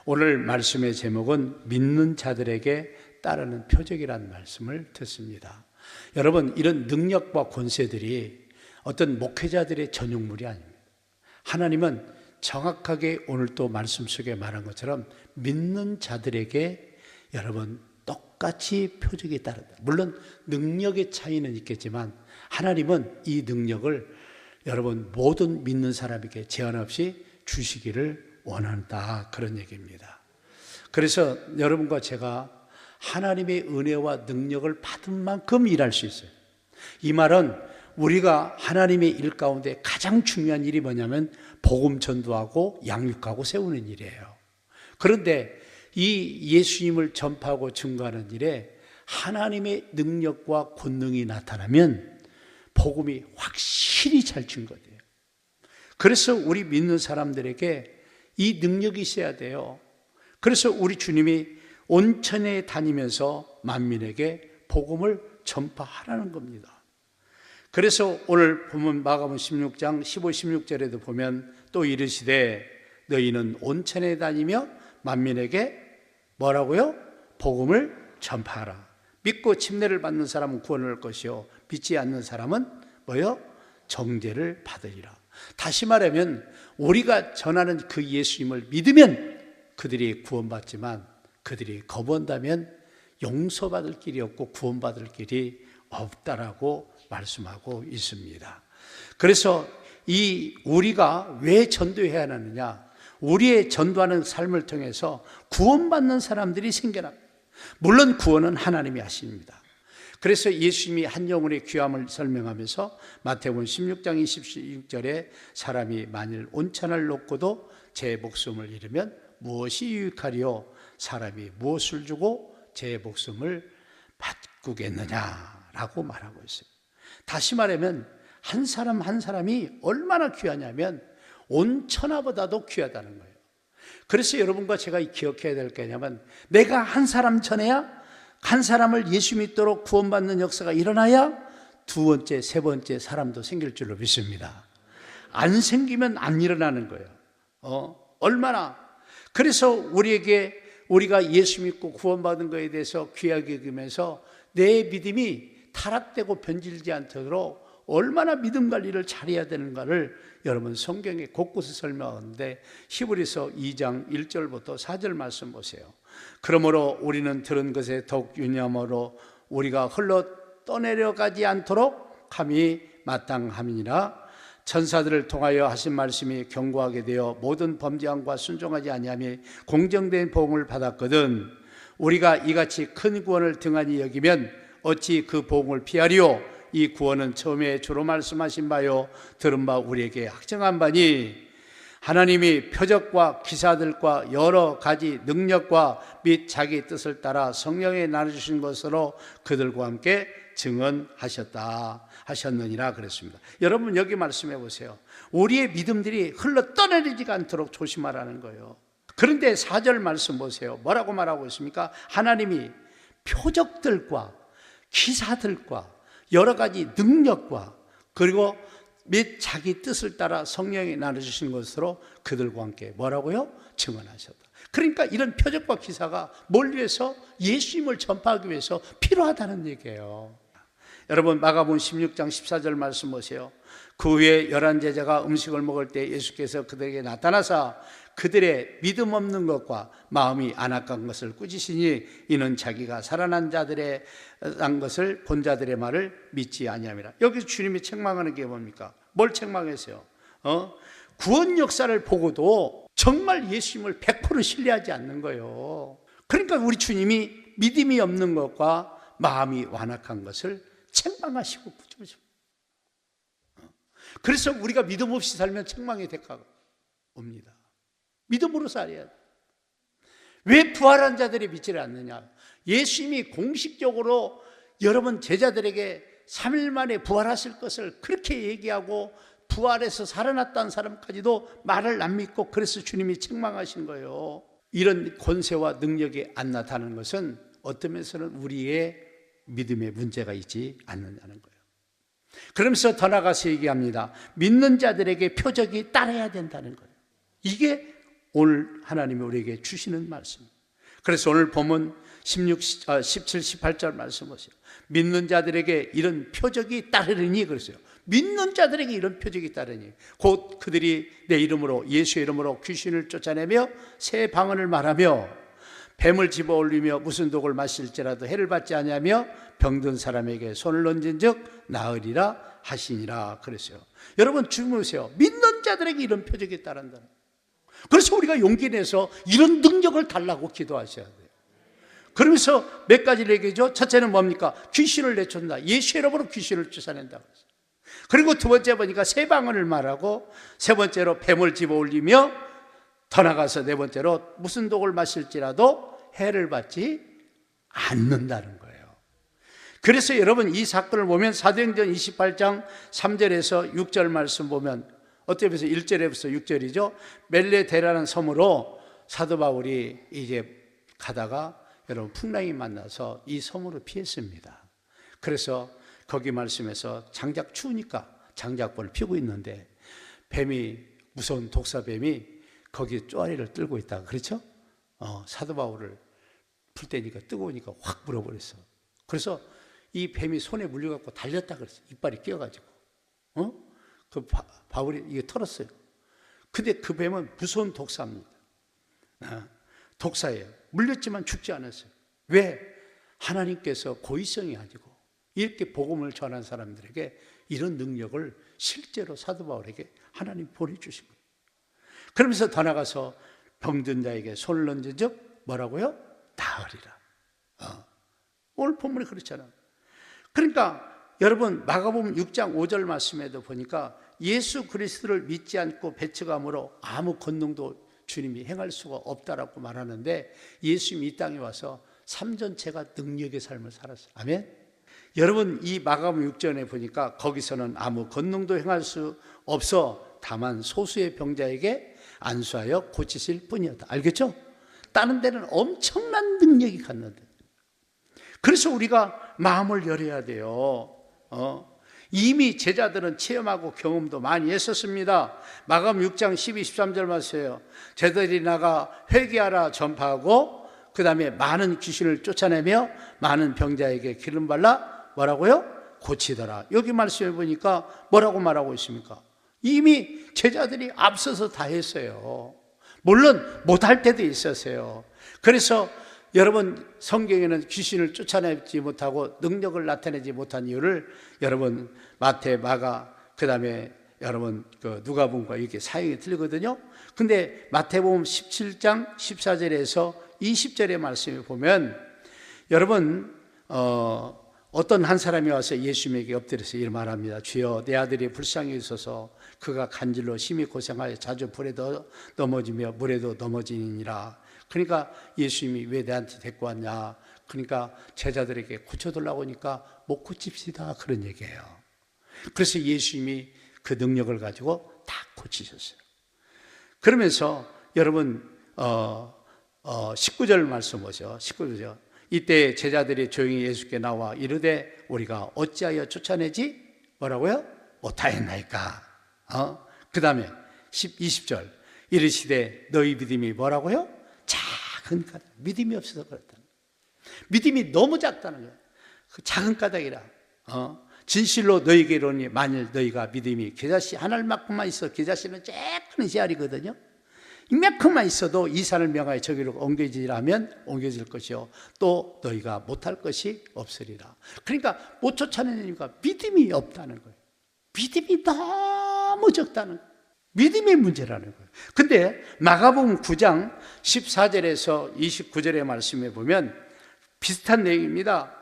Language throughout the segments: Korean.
오늘 말씀의 제목은 믿는 자들에게 따르는 표적이라는 말씀을 듣습니다. 여러분, 이런 능력과 권세들이 어떤 목회자들의 전용물이 아닙니다. 하나님은 정확하게 오늘 또 말씀 속에 말한 것처럼 믿는 자들에게 여러분 똑같이 표적이 따른다. 물론 능력의 차이는 있겠지만 하나님은 이 능력을 여러분 모든 믿는 사람에게 제한 없이 주시기를 원한다, 그런 얘기입니다. 그래서 여러분과 제가 하나님의 은혜와 능력을 받은 만큼 일할 수 있어요. 이 말은 우리가 하나님의 일 가운데 가장 중요한 일이 뭐냐면 복음 전도하고 양육하고 세우는 일이에요. 그런데 이 예수님을 전파하고 증거하는 일에 하나님의 능력과 권능이 나타나면 복음이 확실히 잘 증거돼요. 그래서 우리 믿는 사람들에게 이 능력이 있어야 돼요. 그래서 우리 주님이 온천에 다니면서 만민에게 복음을 전파하라는 겁니다. 그래서 오늘 보면 마가복음 16장 15, 16절에도 보면 또 이르시되 너희는 온천에 다니며 만민에게 뭐라고요? 복음을 전파하라. 믿고 침례를 받는 사람은 구원을 얻을 것이요 믿지 않는 사람은 뭐요? 정죄를 받으리라. 다시 말하면 우리가 전하는 그 예수님을 믿으면 그들이 구원받지만 그들이 거부한다면 용서받을 길이 없고 구원받을 길이 없다라고 말씀하고 있습니다. 그래서 우리가 왜 전도해야 하느냐? 우리의 전도하는 삶을 통해서 구원받는 사람들이 생겨납니다. 물론 구원은 하나님이 하십니다. 그래서 예수님이 한 영혼의 귀함을 설명하면서 마태복음 16장 26절에 사람이 만일 온천을 놓고도 제 목숨을 잃으면 무엇이 유익하리요? 사람이 무엇을 주고 제 목숨을 바꾸겠느냐라고 말하고 있어요. 다시 말하면 한 사람 한 사람이 얼마나 귀하냐면 온 천하보다도 귀하다는 거예요. 그래서 여러분과 제가 기억해야 될 게 뭐냐면 내가 한 사람 전해야 한 사람을 예수 믿도록 구원받는 역사가 일어나야 두 번째, 세 번째 사람도 생길 줄로 믿습니다. 안 생기면 안 일어나는 거예요. 얼마나. 그래서 우리가 예수 믿고 구원받은 것에 대해서 귀하게 여기면서 내 믿음이 타락되고 변질되지 않도록 얼마나 믿음 관리를 잘해야 되는가를 여러분 성경에 곳곳에 설명하는데 히브리서 2장 1절부터 4절 말씀 보세요. 그러므로 우리는 들은 것에 더욱 유념으로 우리가 흘러 떠내려가지 않도록 함이 마땅함이니라. 천사들을 통하여 하신 말씀이 견고하게 되어 모든 범죄함과 순종하지 아니함이 공정된 복음을 받았거든. 우리가 이같이 큰 구원을 등한히 여기면 어찌 그 복음을 피하리요? 이 구원은 처음에 주로 말씀하신 바요 들은 바 우리에게 확정한 바니 하나님이 표적과 기사들과 여러 가지 능력과 및 자기 뜻을 따라 성령에 나눠주신 것으로 그들과 함께 하셨느니라 그랬습니다. 여러분 여기 말씀해 보세요. 우리의 믿음들이 흘러 떠내리지가 않도록 조심하라는 거예요. 그런데 4절 말씀 보세요. 뭐라고 말하고 있습니까? 하나님이 표적들과 기사들과 여러 가지 능력과 그리고 및 자기 뜻을 따라 성령이 나눠주신 것으로 그들과 함께 뭐라고요? 증언하셨다. 그러니까 이런 표적과 기사가 뭘 위해서? 예수님을 전파하기 위해서 필요하다는 얘기예요. 여러분 마가복음 16장 14절 말씀 보세요. 그 후에 11제자가 음식을 먹을 때 예수께서 그들에게 나타나사 그들의 믿음 없는 것과 마음이 안악한 것을 꾸짖으시니 이는 자기가 살아난 자들의 난 것을 본 자들의 말을 믿지 아니함이라. 여기서 주님이 책망하는 게 뭡니까? 뭘 책망했어요? 구원 역사를 보고도 정말 예수님을 100% 신뢰하지 않는 거예요. 그러니까 우리 주님이 믿음이 없는 것과 마음이 완악한 것을 책망하시고 꾸짖으십니다. 그래서 우리가 믿음 없이 살면 책망의 대가가 옵니다. 믿음으로 살아야 돼. 왜 부활한 자들이 믿지를 않느냐? 예수님이 공식적으로 여러분 제자들에게 3일 만에 부활하실 것을 그렇게 얘기하고 부활해서 살아났다는 사람까지도 말을 안 믿고 그래서 주님이 책망하신 거예요. 이런 권세와 능력이 안 나타나는 것은 어떤 면에서는 우리의 믿음에 문제가 있지 않느냐는 거예요. 그러면서 더 나아가서 얘기합니다. 믿는 자들에게 표적이 따라야 된다는 거예요. 이게 오늘 하나님이 우리에게 주시는 말씀입니다. 그래서 오늘 본문 17, 18절 말씀 보세요. 믿는 자들에게 이런 표적이 따르니 그랬어요. 믿는 자들에게 이런 표적이 따르니 곧 그들이 내 이름으로 예수의 이름으로 귀신을 쫓아내며 새 방언을 말하며 뱀을 집어 올리며 무슨 독을 마실지라도 해를 받지 아니하며 병든 사람에게 손을 얹은 즉 나으리라 하시니라 그랬어요. 여러분 주무세요. 믿는 자들에게 이런 표적이 따른다. 그래서 우리가 용기 내서 이런 능력을 달라고 기도하셔야 돼요. 그러면서 몇 가지를 얘기하죠. 첫째는 뭡니까? 귀신을 내쫓는다. 예수의 이름으로 귀신을 쫓아낸다. 그리고 두 번째 보니까 새 방언을 말하고 세 번째로 뱀을 집어 올리며 더 나가서 네 번째로 무슨 독을 마실지라도 해를 받지 않는다는 거예요. 그래서 여러분 이 사건을 보면 사도행전 28장 3절에서 6절 말씀 보면 어떻게 보세요? 1절에서 6절이죠. 멜레데라는 섬으로 사도 바울이 이제 가다가 여러분 풍랑이 만나서 이 섬으로 피했습니다. 그래서 거기 말씀에서 장작 추우니까 장작불을 피우고 있는데 뱀이 무서운 독사뱀이 거기 쪼아리를 들고 있다가 그렇죠? 사도 바울을 풀 때니까 뜨거우니까 확 물어버렸어. 그래서 이 뱀이 손에 물려갖고 달렸다 그랬어요. 이빨이 끼어가지고 그 바울이 이게 털었어요. 근데 그 뱀은 무서운 독사입니다. 독사예요. 물렸지만 죽지 않았어요. 왜? 하나님께서 고의성이 가지고 이렇게 복음을 전한 사람들에게 이런 능력을 실제로 사도 바울에게 하나님 보내주신 거예요. 그러면서 더 나가서 병든 자에게 손을 얹은 즉 뭐라고요? 나으리라. 오늘 본문이 그렇잖아요. 그러니까 여러분 마가복음 6장 5절 말씀에도 보니까 예수 그리스도를 믿지 않고 배척함으로 아무 권능도 주님이 행할 수가 없다라고 말하는데 예수님이 이 땅에 와서 삶 전체가 능력의 삶을 살았어요. 아멘. 여러분 이 마가복음 6장에 보니까 거기서는 아무 권능도 행할 수 없어 다만 소수의 병자에게 안수하여 고치실 뿐이었다. 알겠죠? 다른 데는 엄청난 능력이 갔는데 그래서 우리가 마음을 열어야 돼요. 이미 제자들은 체험하고 경험도 많이 했었습니다. 마가복음 6장 12, 13절 말씀이에요. 제자들이 나가 회개하라 전파하고 그 다음에 많은 귀신을 쫓아내며 많은 병자에게 기름 발라 뭐라고요? 고치더라. 여기 말씀해 보니까 뭐라고 말하고 있습니까? 이미 제자들이 앞서서 다 했어요. 물론 못할 때도 있었어요. 그래서 여러분 성경에는 귀신을 쫓아내지 못하고 능력을 나타내지 못한 이유를 여러분 마태, 마가 그 다음에 여러분 그 누가복음과 이렇게 사역이 틀리거든요. 근데 마태복음 17장 14절에서 20절의 말씀을 보면 여러분 어떤 한 사람이 와서 예수님에게 엎드려서 이렇게 말합니다. 주여 내 아들이 불쌍히 있어서 그가 간질로 심히 고생하여 자주 불에 넘어지며 물에도 넘어지니라. 그러니까 예수님이 왜 내한테 데리고 왔냐. 그러니까 제자들에게 고쳐달라고 하니까 못 고칩시다 그런 얘기예요. 그래서 예수님이 그 능력을 가지고 다 고치셨어요. 그러면서 여러분 19절 말씀 보세요. 19절. 이때 제자들이 조용히 예수께 나와 이르되 우리가 어찌하여 쫓아내지 뭐라고요? 못하였나이까. 그 다음에 20절 이르시되 너희 믿음이 뭐라고요? 작은 까닭. 믿음이 없어서 그렇다. 믿음이 너무 작다는 거예요. 그 작은 까닭이라. 진실로 너희에게 이르노니 만일 너희가 믿음이 겨자씨 하나만큼만 있어. 겨자씨는 쬐큰 씨알이거든요. 이만큼만 있어도 이 산을 명하여 저기로 옮겨지라면 옮겨질 것이요 또 너희가 못할 것이 없으리라. 그러니까 못 쫓아내니까 믿음이 없다는 거예요. 믿음이 너무 적다는 거예요. 믿음의 문제라는 거예요. 근데 마가복음 9장 14절에서 29절의 말씀에 보면 비슷한 내용입니다.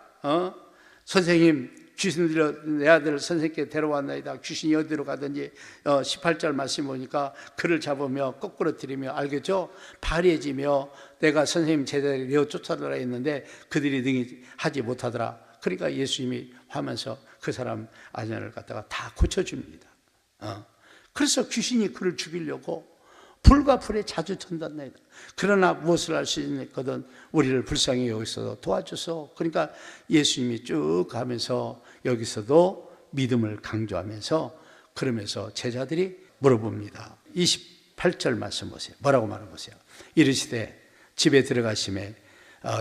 선생님 귀신 들여 내 아들을 선생님께 데려왔나이다. 귀신이 어디로 가든지 18절 말씀 보니까 그를 잡으며 거꾸로 들이며 알겠죠? 파리해지며 내가 선생님 제자들이 내어 쫓아달라 했는데 그들이 능히 하지 못하더라. 그러니까 예수님이 하면서 그 사람 아전을 갖다가 다 고쳐줍니다. 그래서 귀신이 그를 죽이려고 불과 불에 자주 천단나이다. 그러나 무엇을 할 수 있거든 우리를 불쌍히 여기서도 도와줘서. 그러니까 예수님이 쭉 가면서 여기서도 믿음을 강조하면서 그러면서 제자들이 물어봅니다. 28절 말씀 보세요. 뭐라고 말해보세요. 이르시되 집에 들어가심에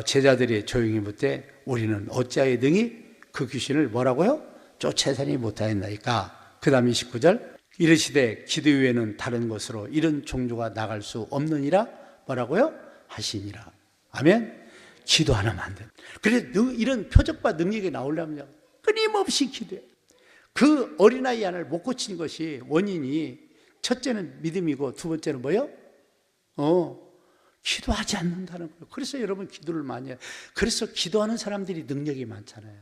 제자들이 조용히 묻되 우리는 어찌하여 능히 그 귀신을 뭐라고요? 쫓아내지 못하였나이까. 그 다음 29절 이르시되 기도 외에는 다른 것으로 이런 종교가 나갈 수 없느니라 뭐라고요? 하시니라. 아멘. 기도 안 하면 안 돼. 그래서 이런 표적과 능력이 나오려면 끊임없이 기도해. 그 어린아이 하나를 못 고친 것이 원인이 첫째는 믿음이고 두 번째는 뭐예요? 기도하지 않는다는 거예요. 그래서 여러분 기도를 많이 해요. 그래서 기도하는 사람들이 능력이 많잖아요.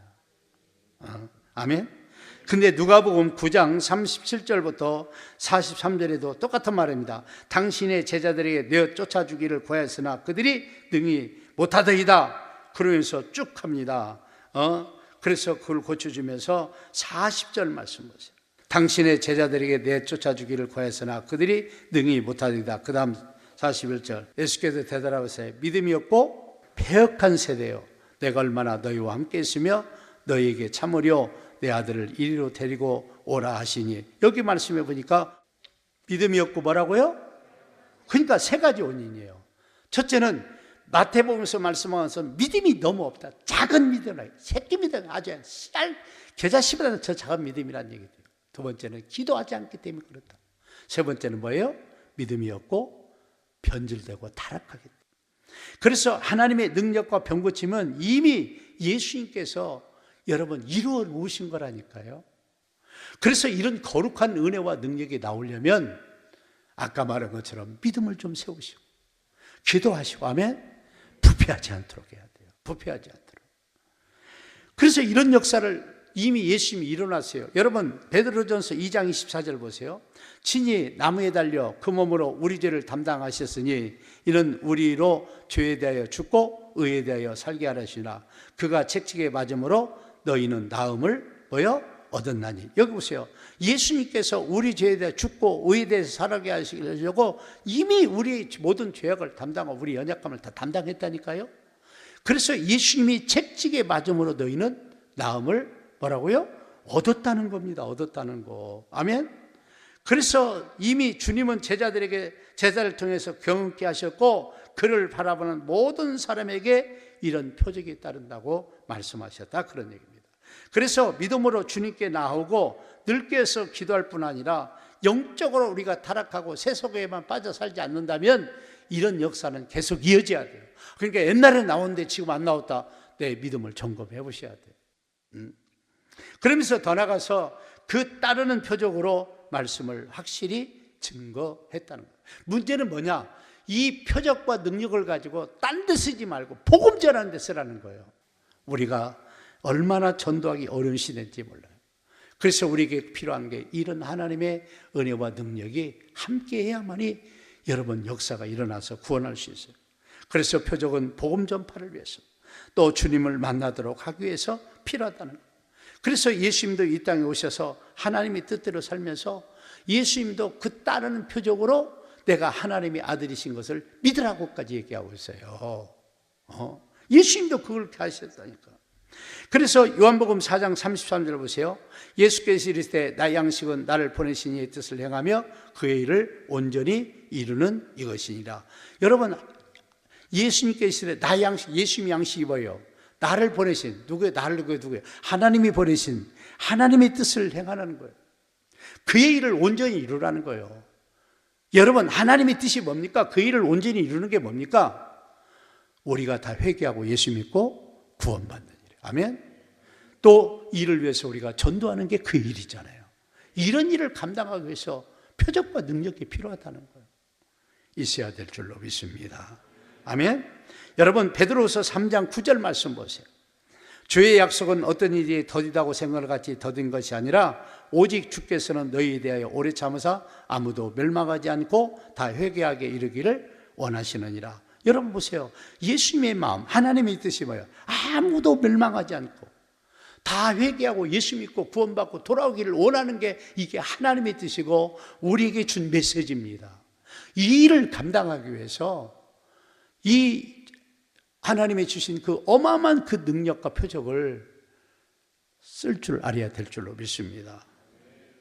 아멘. 근데 누가복음 9장 37절부터 43절에도 똑같은 말입니다. 당신의 제자들에게 내어 쫓아주기를 구하였으나 그들이 능히 못하더이다. 그러면서 쭉 합니다. 그래서 그걸 고쳐주면서 40절 말씀 보세요. 당신의 제자들에게 내어 쫓아주기를 구하였으나 그들이 능히 못하더이다. 그 다음 41절 예수께서 대답하시되 믿음이 없고 패역한 세대요 내가 얼마나 너희와 함께 있으며 너희에게 참으려 내 아들을 이리로 데리고 오라 하시니. 여기 말씀해 보니까 믿음이 없고 뭐라고요? 그러니까 세 가지 원인이에요. 첫째는 마태복음에서 말씀하면서 믿음이 너무 없다. 작은 믿음이라, 새끼 믿음, 아주 겨자씨보다는 더 작은 믿음이라는 얘기예요. 두 번째는 기도하지 않기 때문에 그렇다. 세 번째는 뭐예요? 믿음이 없고 변질되고 타락하기 때문에. 그래서 하나님의 능력과 병고침은 이미 예수님께서 여러분 이루어 놓으신 거라니까요. 그래서 이런 거룩한 은혜와 능력이 나오려면 아까 말한 것처럼 믿음을 좀 세우시고 기도하시고 아멘. 부패하지 않도록 해야 돼요. 부패하지 않도록. 그래서 이런 역사를 이미 예수님이 일어났어요. 여러분 베드로전서 2장 24절 보세요. 친히 나무에 달려 그 몸으로 우리 죄를 담당하셨으니 이는 우리로 죄에 대하여 죽고 의에 대하여 살게 하시나 그가 채찍에 맞음으로 너희는 나음을 뭐요? 얻었나니. 여기 보세요. 예수님께서 우리 죄에 대해 죽고 의에 대해서 살게 하시려고 이미 우리의 모든 죄악을 담당하고 우리 연약함을 다 담당했다니까요. 그래서 예수님이 채찍에 맞음으로 너희는 나음을 뭐라고요? 얻었다는 겁니다. 얻었다는 거. 아멘. 그래서 이미 주님은 제자를 통해서 경험케 하셨고 그를 바라보는 모든 사람에게 이런 표적이 따른다고 말씀하셨다. 그런 얘기입니다. 그래서 믿음으로 주님께 나오고 늙게서 기도할 뿐 아니라 영적으로 우리가 타락하고 세속에만 빠져 살지 않는다면 이런 역사는 계속 이어져야 돼요. 그러니까 옛날에 나오는데 지금 안 나왔다. 내 믿음을 점검해 보셔야 돼요. 그러면서 더 나가서 그 따르는 표적으로 말씀을 확실히 증거했다는 거예요. 문제는 뭐냐? 이 표적과 능력을 가지고 딴 데 쓰지 말고 복음 전하는 데 쓰라는 거예요. 우리가 얼마나 전도하기 어려운 시대인지 몰라요. 그래서 우리에게 필요한 게 이런 하나님의 은혜와 능력이 함께 해야만이 여러분 역사가 일어나서 구원할 수 있어요. 그래서 표적은 복음 전파를 위해서 또 주님을 만나도록 하기 위해서 필요하다는 거예요. 그래서 예수님도 이 땅에 오셔서 하나님의 뜻대로 살면서 예수님도 그 따르는 표적으로 내가 하나님의 아들이신 것을 믿으라고까지 얘기하고 있어요. 예수님도 그걸 하셨다니까. 그래서 요한복음 4장 33절 보세요. 예수께서 이르시되 나의 양식은 나를 보내신 이의 뜻을 행하며 그의 일을 온전히 이루는 이것이니라. 여러분 예수님께서 이르시되 나의 양식, 예수님의 양식이 뭐예요? 나를 보내신, 누구예요? 나를 누구예요? 하나님이 보내신 하나님의 뜻을 행하는 거예요. 그의 일을 온전히 이루라는 거예요. 여러분 하나님의 뜻이 뭡니까? 그 일을 온전히 이루는 게 뭡니까? 우리가 다 회개하고 예수 믿고 구원받는 일. 아멘. 또 이를 위해서 우리가 전도하는 게 그 일이잖아요. 이런 일을 감당하기 위해서 표적과 능력이 필요하다는 거예요. 있어야 될 줄로 믿습니다. 아멘. 여러분 베드로후서 3장 9절 말씀 보세요. 주의 약속은 어떤 일이 더디다고 생각을 같이 더딘 것이 아니라 오직 주께서는 너희에 대하여 오래 참으사 아무도 멸망하지 않고 다 회개하게 이르기를 원하시느니라. 여러분 보세요. 예수님의 마음, 하나님의 뜻이 뭐예요? 아무도 멸망하지 않고 다 회개하고 예수 믿고 구원받고 돌아오기를 원하는 게 이게 하나님의 뜻이고 우리에게 준 메시지입니다. 이 일을 감당하기 위해서 이 하나님이 주신 그 어마어마한 그 능력과 표적을 쓸 줄 알아야 될 줄로 믿습니다.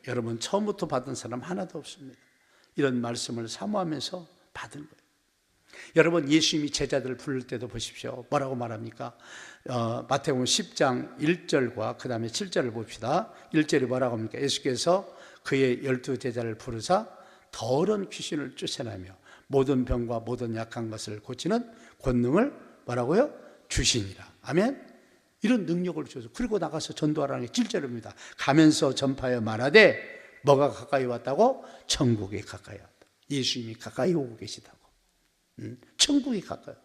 여러분, 처음부터 받은 사람 하나도 없습니다. 이런 말씀을 사모하면서 받은 거예요. 여러분, 예수님이 제자들을 부를 때도 보십시오. 뭐라고 말합니까? 마태복음 10장 1절과 그 다음에 7절을 봅시다. 1절이 뭐라고 합니까? 예수께서 그의 12제자를 부르사 더러운 귀신을 쫓아내며 모든 병과 모든 약한 것을 고치는 권능을 뭐라고요? 주시니라. 아멘. 이런 능력을 주셔서 그리고 나가서 전도하라는 게 7절입니다. 가면서 전파하여 말하되 뭐가 가까이 왔다고? 천국이 가까이 왔다. 예수님이 가까이 오고 계시다고. 천국이 가까이.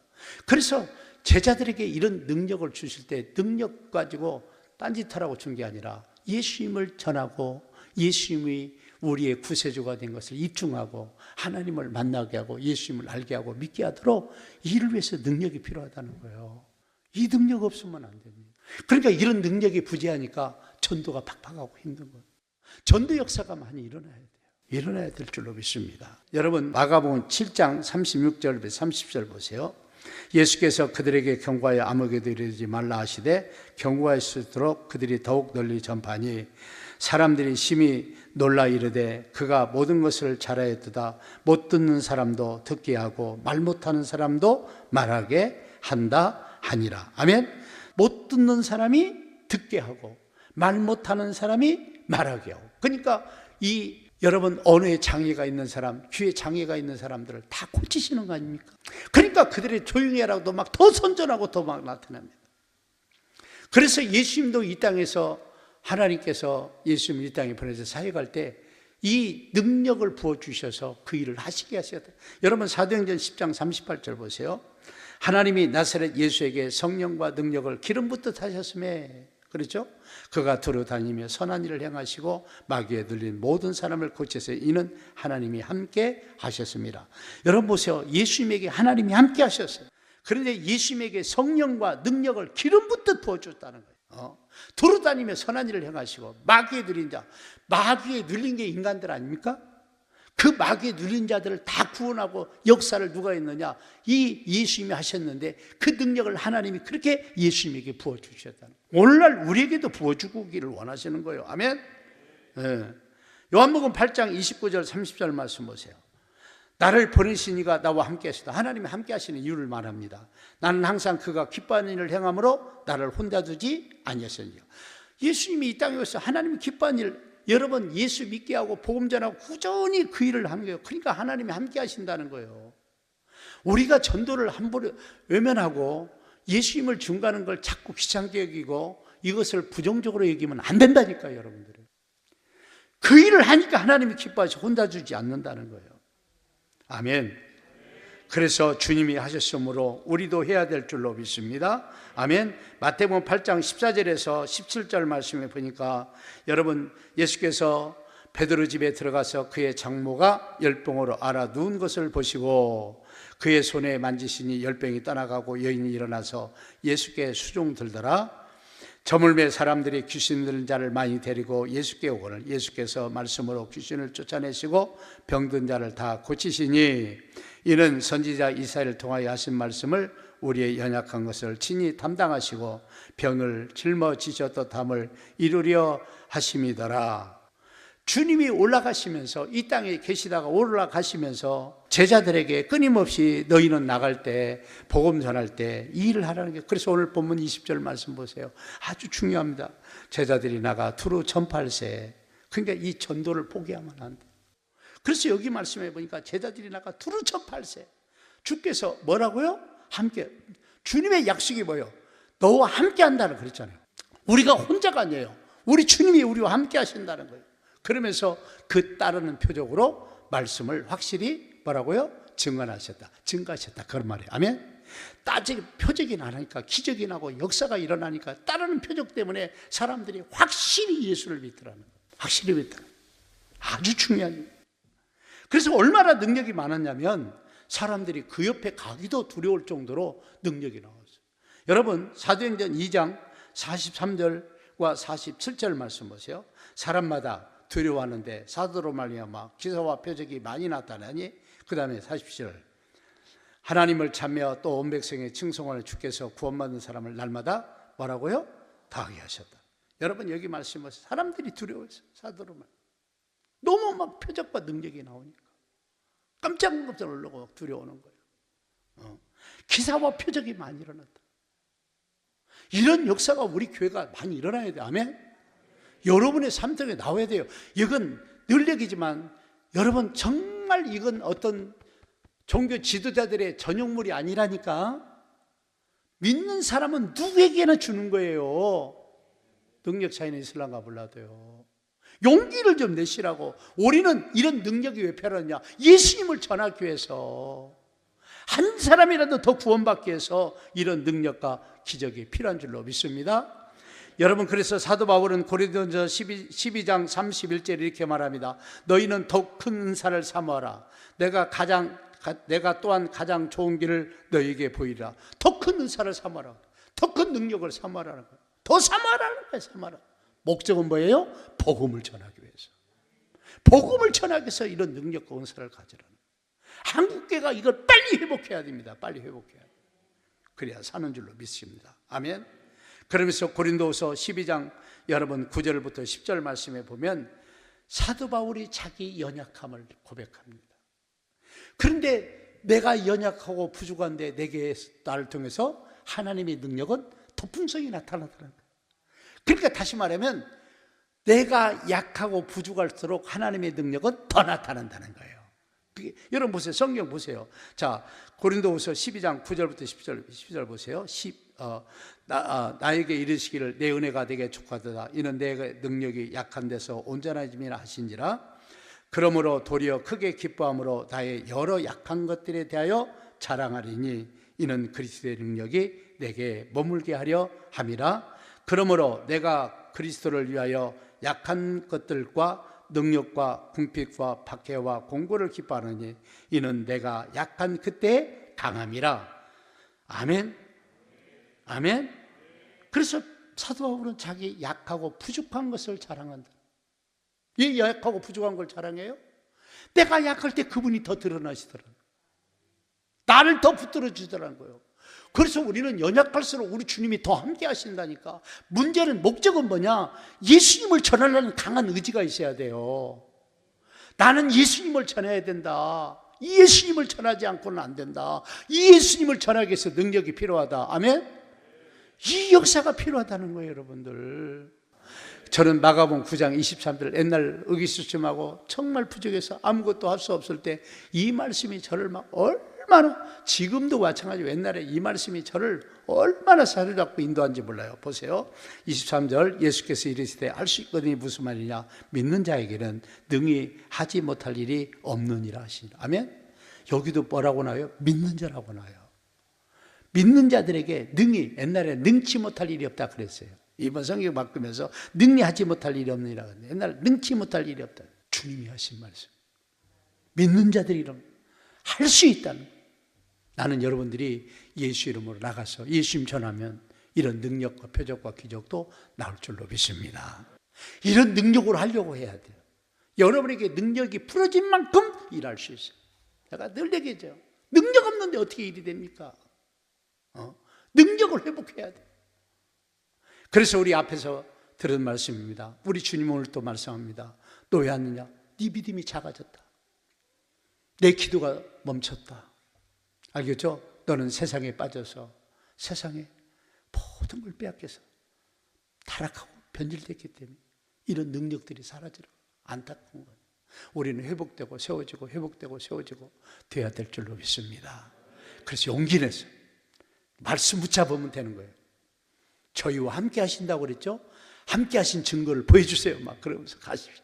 그래서 제자들에게 이런 능력을 주실 때 능력 가지고 딴짓하라고 준 게 아니라 예수님을 전하고 예수님이 우리의 구세주가 된 것을 입증하고 하나님을 만나게 하고 예수님을 알게 하고 믿게 하도록 이를 위해서 능력이 필요하다는 거예요. 이 능력 없으면 안 됩니다. 그러니까 이런 능력이 부재하니까 전도가 팍팍하고 힘든 거예요. 전도 역사가 많이 일어나야 돼요. 일어나야 될 줄로 믿습니다. 여러분, 마가복음 7장 36절 30절 보세요. 예수께서 그들에게 경고하여 아무에게도 이르지 말라 하시되 경고하실수록 그들이 더욱 널리 전파하니 사람들이 심히 놀라 이르되 그가 모든 것을 잘하였도다. 못 듣는 사람도 듣게 하고 말 못하는 사람도 말하게 한다 하니라. 아멘. 못 듣는 사람이 듣게 하고 말 못하는 사람이 말하게 하고. 그러니까 이 여러분, 언어에 장애가 있는 사람, 귀에 장애가 있는 사람들을 다 고치시는 거 아닙니까? 그러니까 그들이 조용히 하라고도 막 더 선전하고 더 막 나타납니다. 그래서 예수님도 이 땅에서 하나님께서 예수님을 이 땅에 보내서 사역할 때 이 능력을 부어주셔서 그 일을 하시게 하셨다. 여러분, 사도행전 10장 38절 보세요. 하나님이 나사렛 예수에게 성령과 능력을 기름 붓듯 하셨음에, 그렇죠? 그가 두루 다니며 선한 일을 행하시고 마귀에 들린 모든 사람을 고치세요. 이는 하나님이 함께 하셨습니다. 여러분 보세요. 예수님에게 하나님이 함께 하셨어요. 그런데 예수님에게 성령과 능력을 기름 붓듯 부어줬다는 거예요. 두루 다니며 선한 일을 행하시고 마귀에 들린 자, 마귀에 눌린 게 인간들 아닙니까? 그 마귀에 눌린 자들을 다 구원하고 역사를 누가 했느냐? 이 예수님이 하셨는데 그 능력을 하나님이 그렇게 예수님에게 부어주셨다는 거예요. 오늘날 우리에게도 부어주기를 원하시는 거예요. 아멘. 네. 요한복음 8장 29절 30절 말씀 보세요. 나를 보내신 이가 나와 함께 하시다. 하나님이 함께 하시는 이유를 말합니다. 나는 항상 그가 기뻐하는 일을 행함으로 나를 혼자 두지 아니하셨느니라. 예수님이 이 땅에 오셔서 하나님이 기뻐하는 일, 여러분 예수 믿게 하고 복음 전하고 꾸준히 그 일을 하는 거예요. 그러니까 하나님이 함께 하신다는 거예요. 우리가 전도를 함부로 외면하고 예수님을 중가하는 걸 자꾸 귀찮게 여기고 이것을 부정적으로 여기면 안 된다니까요, 여러분들. 그 일을 하니까 하나님이 기뻐하셔 혼자 주지 않는다는 거예요. 아멘. 그래서 주님이 하셨으므로 우리도 해야 될 줄로 믿습니다. 아멘. 마태복음 8장 14절에서 17절 말씀에 보니까 여러분, 예수께서 베드로 집에 들어가서 그의 장모가 열병으로 앓아 누운 것을 보시고 그의 손에 만지시니 열병이 떠나가고 여인이 일어나서 예수께 수종 들더라. 저물매 사람들이 귀신 들린 자를 많이 데리고 예수께 오거늘 예수께서 말씀으로 귀신을 쫓아내시고 병든 자를 다 고치시니 이는 선지자 이사야를 통하여 하신 말씀을 우리의 연약한 것을 친히 담당하시고 병을 짊어지셨던 담을 이루려 하심이더라. 주님이 올라가시면서 이 땅에 계시다가 올라가시면서 제자들에게 끊임없이 너희는 나갈 때 복음 전할 때 이 일을 하라는 게, 그래서 오늘 본문 20절 말씀 보세요. 아주 중요합니다. 제자들이 나가 두루 전파할세. 그러니까 이 전도를 포기하면 안 돼. 그래서 여기 말씀해 보니까 제자들이 나가 두루 전파할세. 주께서 뭐라고요? 함께. 주님의 약속이 뭐예요? 너와 함께 한다는 그랬잖아요. 우리가 혼자가 아니에요. 우리 주님이 우리와 함께 하신다는 거예요. 그러면서 그 따르는 표적으로 말씀을 확실히 뭐라고요? 증언하셨다. 증가하셨다. 그런 말이에요. 아멘. 따지기 표적이 나니까 기적이 나고 역사가 일어나니까 따르는 표적 때문에 사람들이 확실히 예수를 믿더라는 거예요. 확실히 믿더라는 거예요. 아주 중요한 거예요. 그래서 얼마나 능력이 많았냐면 사람들이 그 옆에 가기도 두려울 정도로 능력이 나왔어요. 여러분, 사도행전 2장 43절과 47절 말씀 보세요. 사람마다 두려워하는데 사도로 말미암아 기사와 표적이 많이 나타나니 그 다음에 47절. 하나님을 찬미하여 또 온 백성의 칭송하는 주께서 구원받는 사람을 날마다 뭐라고요? 다하게 하셨다. 여러분 여기 말씀은 사람들이 두려워해서 사도로 말. 너무 막 표적과 능력이 나오니까 깜짝깜짝 놀라고 두려워하는 거예요. 기사와 표적이 많이 일어났다. 이런 역사가 우리 교회가 많이 일어나야 돼요. 아멘? 여러분의 삶 속에 나와야 돼요. 이건 늘 얘기지만 여러분 정말 이건 어떤 종교 지도자들의 전용물이 아니라니까. 믿는 사람은 누구에게나 주는 거예요. 능력 차이는 있을란가 몰라도요. 용기를 좀 내시라고. 우리는 이런 능력이 왜 필요하냐? 예수님을 전하기 위해서, 한 사람이라도 더 구원받기 위해서 이런 능력과 기적이 필요한 줄로 믿습니다. 여러분, 그래서 사도 바울은 고린도전서 12장 31절에 이렇게 말합니다. 너희는 더 큰 은사를 사모하라. 내가 또한 가장 좋은 길을 너희에게 보이라. 더 큰 은사를 사모하라. 더 큰 능력을 사모하라는 거예요. 더 사모하라는 거예요. 사모하라. 목적은 뭐예요? 복음을 전하기 위해서. 복음을 전하기 위해서 이런 능력과 은사를 가지라는 거예요. 한국교회가 이걸 빨리 회복해야 됩니다. 빨리 회복해야 돼요. 그래야 사는 줄로 믿습니다. 아멘. 그러면서 고린도후서 12장 여러분 9절부터 10절 말씀에 보면 사도 바울이 자기 연약함을 고백합니다. 그런데 내가 연약하고 부족한데 내게 나를 통해서 하나님의 능력은 더 풍성히 나타나더라는 거예요. 그러니까 다시 말하면 내가 약하고 부족할수록 하나님의 능력은 더 나타난다는 거예요. 여러분 보세요. 성경 보세요. 자, 고린도후서 12장 9절부터 10절 보세요. 나에게 이르시기를 내 은혜가 되게 족하도다. 이는 내 능력이 약한 데서 온전하심이라 하신지라. 그러므로 도리어 크게 기뻐함으로 나의 여러 약한 것들에 대하여 자랑하리니 이는 그리스도의 능력이 내게 머물게 하려 함이라. 그러므로 내가 그리스도를 위하여 약한 것들과 능력과 궁핍과 박해와 공고를 기뻐하느니 이는 내가 약한 그때의 강함이라. 아멘. 아멘. 그래서 사도 바울은 자기 약하고 부족한 것을 자랑한다. 왜 약하고 부족한 걸 자랑해요? 내가 약할 때 그분이 더 드러나시더라고요. 나를 더 붙들어 주더라는 거예요. 그래서 우리는 연약할수록 우리 주님이 더 함께 하신다니까. 문제는 목적은 뭐냐? 예수님을 전하려는 강한 의지가 있어야 돼요. 나는 예수님을 전해야 된다. 이 예수님을 전하지 않고는 안 된다. 이 예수님을 전하기 위해서 능력이 필요하다. 아멘? 이 역사가 필요하다는 거예요, 여러분들. 저는 마가복음 9장 23절 옛날 의기소침하고 정말 부족해서 아무것도 할 수 없을 때 이 말씀이 저를 막 얼마나, 지금도 마찬가지로 옛날에 이 말씀이 저를 얼마나 사로잡고 인도한지 몰라요. 보세요. 23절 예수께서 이르시되 할 수 있거든이 무슨 말이냐? 믿는 자에게는 능히 하지 못할 일이 없느니라 하시니. 아멘? 여기도 뭐라고 나와요? 믿는 자라고 나와요. 믿는 자들에게 능히, 옛날에 능치 못할 일이 없다 그랬어요. 이번 성경 바꾸면서 능히 하지 못할 일이 없느니라. 옛날에 능치 못할 일이 없다. 주님이 하신 말씀. 믿는 자들이 이런 할 수 있다는. 나는 여러분들이 예수 이름으로 나가서 예수님 전하면 이런 능력과 표적과 기적도 나올 줄로 믿습니다. 이런 능력으로 하려고 해야 돼요. 여러분에게 능력이 풀어진 만큼 일할 수 있어요. 내가 늘 얘기하죠. 능력 없는데 어떻게 일이 됩니까? 능력을 회복해야 돼요. 그래서 우리 앞에서 들은 말씀입니다. 우리 주님 오늘 또 말씀합니다. 너 왜 왔느냐? 네 믿음이 작아졌다. 내 기도가 멈췄다. 알겠죠? 너는 세상에 빠져서 세상에 모든 걸 빼앗겨서 타락하고 변질됐기 때문에 이런 능력들이 사라지라고. 안타까운 거예요. 우리는 회복되고 세워지고 회복되고 세워지고 돼야 될 줄로 믿습니다. 그래서 용기 내서 말씀 붙잡으면 되는 거예요. 저희와 함께 하신다고 그랬죠? 함께 하신 증거를 보여주세요. 막 그러면서 가십시오.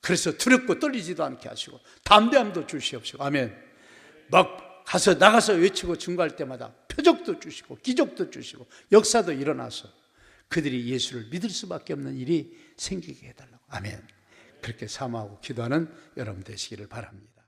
그래서 두렵고 떨리지도 않게 하시고 담대함도 주시옵시고. 아멘. 막 나가서 외치고 증거할 때마다 표적도 주시고 기적도 주시고 역사도 일어나서 그들이 예수를 믿을 수밖에 없는 일이 생기게 해달라고. 아멘. 그렇게 사모하고 기도하는 여러분 되시기를 바랍니다.